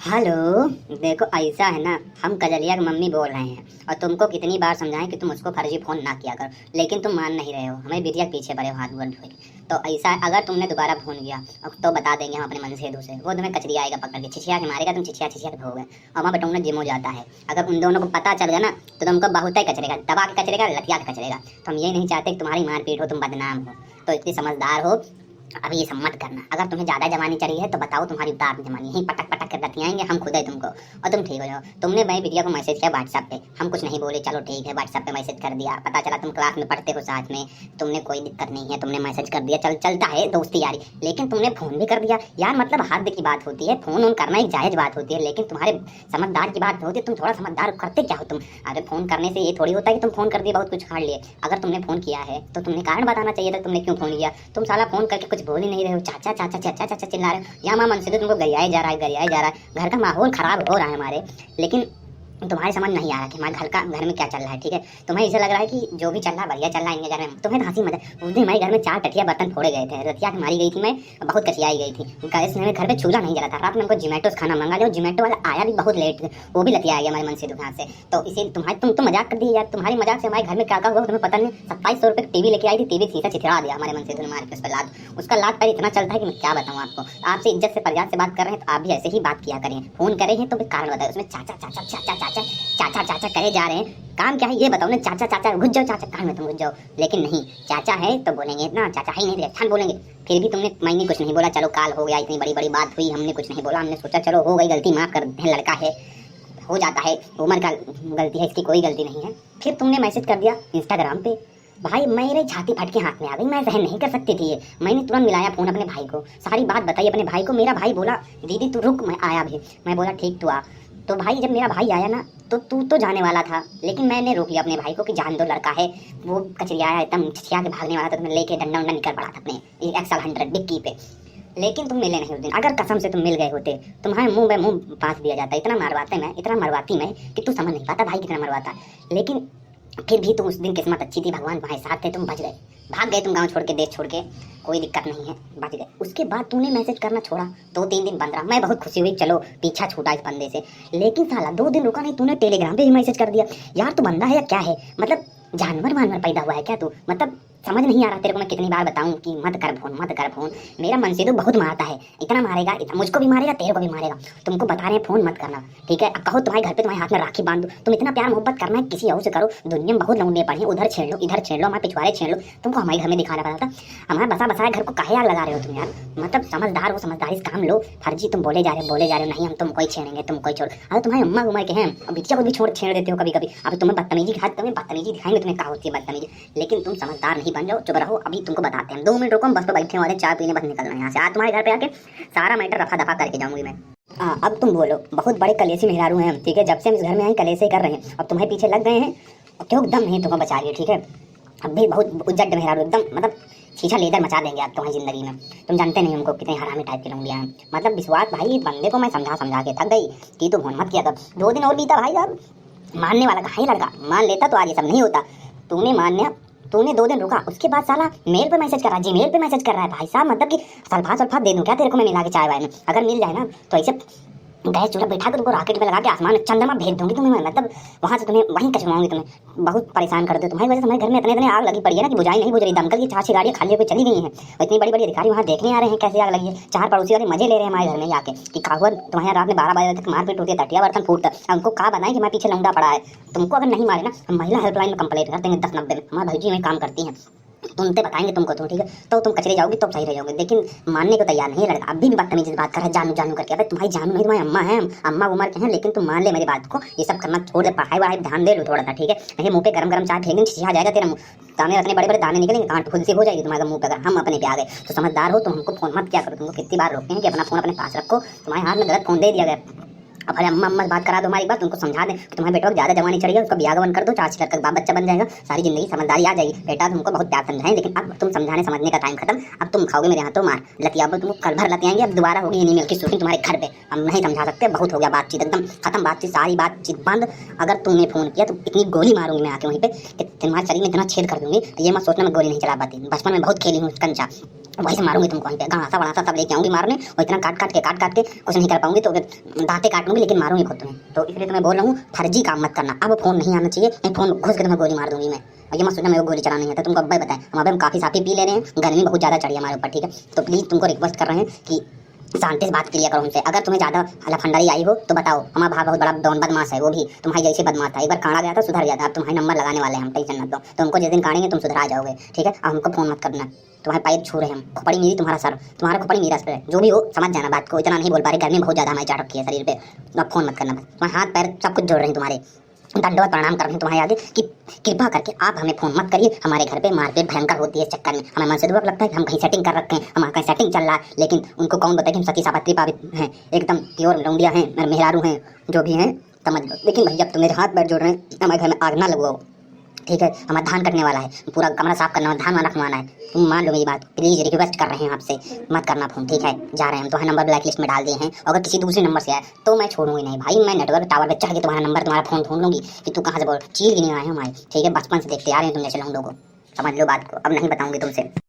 Hello. देखो ऐसा है ना, हम कजलिया की मम्मी बोल रहे हैं और तुमको कितनी बार समझाएं कि तुम उसको फर्जी फोन ना किया करो, लेकिन तुम मान नहीं रहे हो। हमें बिटिया के पीछे पड़े हो हाथ गोड़ धोए। तो ऐसा है, अगर तुमने दोबारा फोन किया तो बता देंगे हम अपने मन से दूसरे, वो तुम्हें कचरी आएगा पकड़ के, छिछिया के मारेगा, तुम छिछिया छिछिया के धोगे और वहाँ बटौना जिम हो जाता है। अगर उन दोनों को पता चल गया ना तो तुमको बहुत ही कचरेगा, दबा के कचरेगा, लतिया के कचरेगा। तो हम ये नहीं चाहते कि तुम्हारी मारपीट हो, तुम बदनाम हो। तो इतनी समझदार हो, अभी ये सब मत करना। अगर तुम्हें ज्यादा जवानी चढ़ी है तो बताओ, तुम्हारी उतार जवानी यही पटक पटक कर बतियाएंगे हम खुद है तुमको, और तुम ठीक हो जाओ। तुमने भाई बिटिया को मैसेज किया व्हाट्सएप पे, हम कुछ नहीं बोले, चलो ठीक है व्हाट्सएप पे मैसेज कर दिया। पता चला तुम क्लास में पढ़ते हो साथ में, तुमने कोई दिक्कत नहीं है, तुमने मैसेज कर दिया, चलता है दोस्ती यारी। लेकिन तुमने फोन भी कर दिया यार, मतलब हद की बात होती है। फोन करना एक जायज बात होती है, लेकिन तुम्हारे समझदार की बात होती है। तुम थोड़ा समझदार करते क्या हो तुम? अगर फोन करने से ये थोड़ी होता है कि तुम फोन कर दिए बहुत कुछ खाड़ लिए। अगर तुमने फोन किया है तो तुमने कारण बताना चाहिए था, तुमने क्यों फोन किया। तुम साला फोन करके कुछ बोल ही नहीं रहे हो, चाचा चाचा चाचा चाचा चिल्ला रहे हो। या माँ मन से तुमको गरियाए जा रहा है, गरियाए जा रहा है। घर का माहौल खराब हो रहा है हमारे, लेकिन तुम्हारे समझ नहीं आ रहा कि हमारे घर में क्या चल रहा है। ठीक है, तुम्हें ऐसा लग रहा है कि जो भी चल रहा है बढ़िया चल रहा है इनके घर में। तुम्हें तो हंसी मजाक। उस दिन हमारे घर में 4 टटिया बर्तन फोड़े गए थे, रतिया की मारी गई थी, मैं बहुत कचियाई गई थी। गैस में घर पे चूल्हा नहीं जला था। रात में हमको जोमेटो से खाना मंगा लिया, जोमेटो वाला आया भी बहुत लेट, वो भी लतिया आ गया हमारे मन से दुकान से। तो इसी तुम मजाक कर दी यार। तुम्हारी मजाक से हमारे घर में क्या हुआ तुम्हें पता नहीं। 2700 रुपये टीवी लेके आई थी, टीवी सीधा चिथड़ा दिया हमारे मन से मार के। उस पर लाद, उसका लाद पर इतना चलता है कि मैं क्या बताऊँ आपको। आपसे इज्जत से प्रयास से बात कर रहे हैं तो आप भी ऐसे ही बात किया करें। फोन करे हैं तो भी कारण बताए, उसमें चाचा चाचा चाचा चाचा चाचा चाचा करे जा रहे हैं। काम क्या है ये बताओ ना। चाचा चाचा घुस जाओ, चाचा कान में तुम घुस जाओ। लेकिन नहीं, चाचा है तो बोलेंगे इतना, चाचा है ही नहीं अच्छा बोलेंगे। फिर भी तुमने मैंने कुछ नहीं बोला, चलो काल हो गया, इतनी बड़ी बड़ी बात हुई, हमने कुछ नहीं बोला। हमने सोचा चलो हो गई गलती, माफ कर दे, लड़का है हो जाता है, उम्र का गलती है, इसकी कोई गलती नहीं है। फिर तुमने मैसेज कर दिया इंस्टाग्राम पे। भाई मेरे छाती फट के हाथ में आ गई, मैं सहन नहीं कर सकती थी ये। मैंने तुरंत मिलाया फोन अपने भाई को, सारी बात बताई अपने भाई को। मेरा भाई बोला दीदी तू रुक, मैं आया भी। मैं बोला ठीक तू आ। तो भाई जब मेरा भाई आया ना तो तू तो जाने वाला था, लेकिन मैंने रोक लिया अपने भाई को कि जान दो, लड़का है। वो कचरिया एकदम छिछिया के भागने वाला था, तो मैं लेके डंडा उंडा निकल पड़ा था अपने एक्सल 100 डिक्की पे। लेकिन तुम मिले नहीं उस दिन। अगर कसम से तुम मिल गए होते, तुम्हारे मुंह में मुंह पास दिया जाता। इतना मरवाते मैं, इतना मरवाती मैं कि तू समझ नहीं पाता भाई कितना मरवाता। लेकिन फिर भी तुम उस दिन किस्मत अच्छी थी, भगवान तुम्हारे साथ थे, तुम बच गए, भाग गए तुम गांव छोड़ के, देश छोड़ के, कोई दिक्कत नहीं है, बच गए। उसके बाद तूने मैसेज करना छोड़ा, 2-3 दिन बंद रहा। मैं बहुत खुशी हुई, चलो पीछा छूटा इस बंदे से। लेकिन साला 2 दिन रुका नहीं, तूने टेलीग्राम पे ही मैसेज कर दिया। यार तू बंदा है या क्या है? मतलब जानवर वानवर पैदा हुआ है क्या तू? मतलब समझ नहीं आ रहा तेरे को। मैं कितनी बार बताऊं कि मत कर फोन, मत कर फोन। मेरा मन से तो बहुत मारता है, इतना मारेगा, इतना मुझको भी मारेगा, तेरे को भी मारेगा। तुमको बता रहे हैं फोन मत करना, ठीक है? अब कहो तुम्हारे घर पे तुम्हारे हाथ में राखी बांध दो। तुम इतना प्यार मोहब्बत करना है किसी और से करो। दुनिया में बहुत लौंडे पड़े हैं, उधर छेड़ लो, इधर छेड़ लो, हमारे पिछवाड़े छेड़ लो। तुमको हमारे घर में दिखाना पड़ा था। हमारे बसा बसाए घर को काहे यार लगा रहे हो तुम यार? मतलब समझदार हो, समझदारी से काम लो। फर्जी तुम बोले जा रहे हो, नहीं हम तुमको ही छेड़ेंगे, तुमको ही छोड़। अरे तुम्हारी अम्मा उम्र के हैं, अब बिटिया को भी छेड़ देते हो कभी कभी। अब तुम्हें बदतमीजी की हद, तुम्हें बदतमीजी दिखाएंगे, तुम्हें क्या होती है बदतमीजी। लेकिन तुम समझदार नहीं बन जाओ, चुप रहो। अभी तुमको बताते हैं, 2 मिनट रुको, हम बस पे बैठे वाले, चाय पीने बस निकल रहे हैं यहाँ से। आज तुम्हारे घर पे आके सारा मैटर रफा दफा करके जाऊंगी मैं। हाँ अब तुम बोलो, बहुत बड़े कलेसी मेहरारू हैं हम, ठीक है? जब से हम इस घर में आए कलेसे कर रहे हैं, अब तुम्हारे पीछे लग गए हैं और क्यों दम नहीं तुमको बचा रही है, ठीक है? अब भी बहुत उज्जट मेहरारू, एकदम मतलब शीशा लेदर मचा देंगे आप तुम्हारी जिंदगी में। तुम जानते नहीं हमको कितने हरामी टाइप के लौंडिया हैं। मतलब विश्वास भाई, बंदे को मैं समझा के थक गई कि तू फोन मत किया। तब 2 दिन और बीता भाई, अब मानने वाला कहाँ है लड़का? मान लेता तो आज ये सब नहीं होता। तूने मान्या, तूने 2 दिन रुका, उसके बाद साला मेल पे मैसेज कर रहा है, जीमेल पे मैसेज कर रहा है। भाई साहब मतलब कि सल्फा दे दूं क्या तेरे को मैं मिला के चाय वाय में? अगर मिल जाए ना तो ऐसे गैस चूल्हा बैठा कर तुमको रॉकेट में लगा के आसमान में चंद्रमा भेज दूंगी तुम्हें मैं। मतलब वहाँ से तुम्हें वहीं कचवाऊंगी, तुम्हें बहुत परेशान कर दो। तुम्हारी वजह से हमारे घर में इतने आग लगी पड़ी है ना कि बुझाई नहीं बुझ रही। दमकल की 4-6 गाड़ियाँ खाली होकर चली गई हैं और इतनी बड़ी बड़ी अधिकारी वहाँ देखने आ रहे हैं कैसे आग लगी है। 4 पड़ोसी वाले मजे ले रहे हैं हमारे घर में आके कि काहुआ तुम्हारे रात में 12 बजे तक मारपीट होती है, तटिया बर्तन फूटता है। हमको कहा बताएं कि मैं पीछे लौंडा पड़ा है। तुमको अगर नहीं मारे ना, हम महिला हेल्पलाइन में कंप्लेंट कर देंगे 10-90 में। हमारे भाई जी में काम करती हैं, तुमसे बताएंगे तुमको तो, ठीक है? तो तुम कचरे जाओगे तो सही रह जाओगे। लेकिन मानने को तैयार नहीं है लड़का, अभी भी बदतमीजी से बात कर रहा है, जानू जानू करके। अबे तुम्हारी जानू नहीं, तुम्हारी अम्मा है, अम्मा उम्र के हैं। लेकिन तुम मान ले मेरी बात को, ये सब करना छोड़ दे, पढ़ाई वढ़ाई ध्यान दे लो थोड़ा सा, ठीक है? नहीं मुंह पे गरम गरम चाय फेंक देंगे, छिछा जाएगा तेरा मुंह, सामने इतने बड़े बड़े दाने निकलेंगे, गांठ फुंसी हो जाएगी तुम्हारे मुंह पे। अगर हम अपने पे आ गए तो समझदार हो, तुम हमको फोन मत किया करो। तुमको कितनी बार रोकते हैं कि अपना फोन अपने पास रखो, तुम्हारे हाथ में गलत फोन दे दिया गया। अब अरे अम्मा बात करा दो हमारी बात, उनको समझा दें कि तुम्हारे बेटा को ज़्यादा जवानी चढ़ी है, उसका ब्याह कर दो, चाची कर बाप बच्चा बन जाएगा, सारी जिंदगी समझदारी आ जाएगी। बेटा तुमको बहुत प्यार समझाएं, लेकिन अब तुम समझाने समझने का टाइम खत्म। अब तुम खाओगे मेरे हाथों मार लतिया, अब तुमको कल भर लतियाएंगे। अब दोबारा होगी नहीं मिलती शूटिंग तुम्हारे घर पे, हम नहीं समझा सकते, बहुत हो गया बातचीत, एकदम खत्म बातचीत, सारी बातचीत बंद। अगर तुमने फोन किया तो इतनी गोली मारूंगी मैं आके वहीं पे कि तुम्हारे शरीर में इतना छेद कर दूंगी, ये मत सोचना मैं गोली नहीं चला पाती। बचपन में बहुत खेली हूँ कंचा, वहीं से मारूंगी तुमको, वहीं पे घासा बढ़ासा सब लेके आऊंगी मारने, और इतना काट काट के कुछ नहीं कर पाऊंगी, तो फिर दांतें काट लूंगी, लेकिन मारूंगी खुद तुम्हें। तो इसलिए तुम्हें बोल रहा हूँ फर्जी काम मत करना। अब फोन नहीं आना चाहिए, नहीं फोन घुस के तुम्हें गोली मार दूंगी मैं। और ये मत सोचना मेरे को गोली चलाना नहीं आता, तुमको अब्बा बताएं, हमारे हम काफ़ी साफी पी ले रहे हैं, गर्मी बहुत ज़्यादा चढ़ी है हमारे ऊपर, ठीक है। तो प्लीज़ तुमको रिक्वेस्ट कर रहे हैं कि शांति से बात क्लियर करो हमसे। अगर तुम्हें ज़्यादा लफंडरी आई हो तो बताओ, हमारा भाई बहुत बड़ा डॉन बदमाश है, वो भी तुम्हारी जैसे बदमाश था, एक बार काढ़ा गया था सुधर गया था, अब तुम्हारे नंबर लगाने वाले हैं हम, टेंशन मत दो। तो हमको जिस दिन काढ़ेंगे तुम सुधरा जाओगे, ठीक है। अब हमको फोन मत करना, तुम्हारे पैर छू रहे हैं हम, खोपड़ी मेरी तुम्हारा सर, तुम्हारा खोपड़ी मेरा सर, जो भी हो समझ जाना बात को, इतना नहीं बोल पा रहे, गर्मी बहुत ज़्यादा हमारी चढ़ रखी है शरीर पे। अब फोन मत करना, बस तुम्हारे हाथ पैर सब कुछ जोड़ रहे हैं, तुम्हारे दंडवत प्रणाम कर रहे हैं तुम्हारे आगे कि कृपा करके आप हमें फोन मत करिए, हमारे घर पे मारपीट भयंकर होती है इस चक्कर में। हमें मन से दुख लगता है कि हम कहीं सेटिंग कर रखे हैं, हमारा कहीं सेटिंग चल रहा है, लेकिन उनको कौन बताए कि हम सती सावित्री पावित हैं, एकदम प्योर लौंडिया हैं, मेहरारू हैं, जो भी हैं समझ लो। लेकिन भैया अब तुम मेरे हाथ पैर जोड़ रहे हैं, हमारे घर में आग ना लगवाओ, ठीक है। हमारा धान कटने वाला है, पूरा कमरा साफ करना है, धान वाना रखवाना है, तुम मान लो मेरी बात, प्लीज़ रिक्वेस्ट कर रहे हैं आपसे, मत करना फोन, ठीक है। जा रहे हैं, तुम्हारा नंबर ब्लैक लिस्ट में डाल दिए हैं, अगर किसी दूसरे नंबर से आए तो मैं छोड़ूंगी नहीं भाई, मैं नेटवर्क टावर पे चढ़ के तुम्हारा नंबर तुम्हारा फोन ढूंढ लूंगी कि तू कहाँ से बोल, चील भी नहीं आए हमारे, ठीक है। बचपन से देखते आ रहे हैं तुम जैसे लौंडों को, समझ लो बात को, अब नहीं बताऊंगी तुमसे।